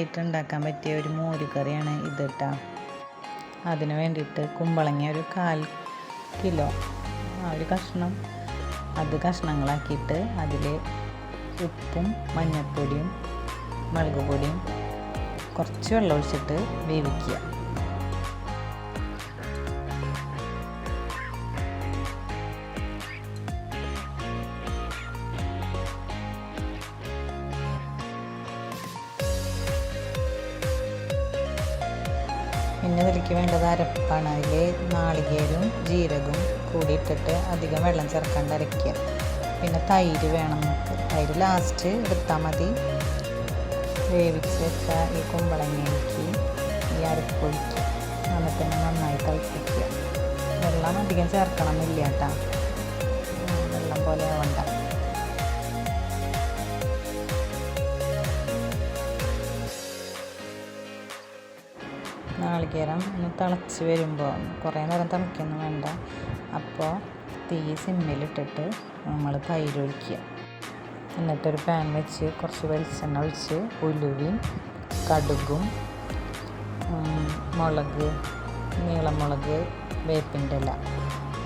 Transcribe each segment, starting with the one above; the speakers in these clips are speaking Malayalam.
ആയിട്ട് ഉണ്ടാക്കാൻ പറ്റിയ ഒരു മോര് കറിയാണ് ഇത് കേട്ടോ. അതിന് വേണ്ടിയിട്ട് കുമ്പളങ്ങ ഒരു 1/4 കിലോ ഒരു കഷ്ണം, അത് കഷ്ണങ്ങളാക്കിയിട്ട് അതിൽ ഉപ്പും മഞ്ഞൾപ്പൊടിയും മുളക് പൊടിയും കുറച്ച് വെള്ളം ഒഴിച്ചിട്ട് വേവിക്കുക. പിന്നെ ഇതിലേക്ക് വേണ്ടത് അരപ്പാണ്. അതിൽ നാളികേരവും ജീരകവും കൂടി ഇട്ടിട്ട് അധികം വെള്ളം ചേർക്കാണ്ട് അരയ്ക്കുക. പിന്നെ തൈര് വേണം നമുക്ക്. തൈര് ലാസ്റ്റ് എടുത്താൽ മതി. വേവിച്ച് വെച്ച ഈ കുമ്പളങ്ങയിലേക്ക് ഈ അരപ്പൊഴിക്കുക. എന്നിട്ട് തന്നെ നന്നായി തിളപ്പിക്കുക. വെള്ളം അധികം ചേർക്കണമെന്നില്ല കേട്ടോ, വെള്ളം പോലെ ആവണ്ട. നാളികേരം ഒന്ന് തിളച്ച് വരുമ്പോൾ, കുറേ നേരം തിളയ്ക്കൊന്നും വേണ്ട, അപ്പോൾ തീ സിമ്മിലിട്ടിട്ട് നമ്മൾ തൈര് ഒഴിക്കുക. എന്നിട്ടൊരു പാൻ വെച്ച് കുറച്ച് വെളിച്ചെണ്ണ ഒഴിച്ച് ഉലുവയും കടുകും മുളക്, നീളമുളക്, വേപ്പിൻ്റെ ഇല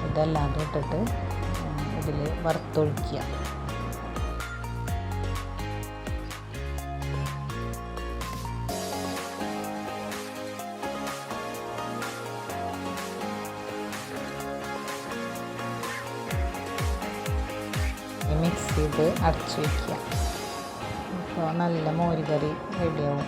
ഇതെല്ലാം ഇട്ടിട്ട് ഇതിൽ വറുത്തൊഴിക്കുക. മിക്സ് ചെയ്ത് അടച്ചു വയ്ക്കുക. അപ്പോൾ നല്ല മോര് കറി റെഡിയാവും.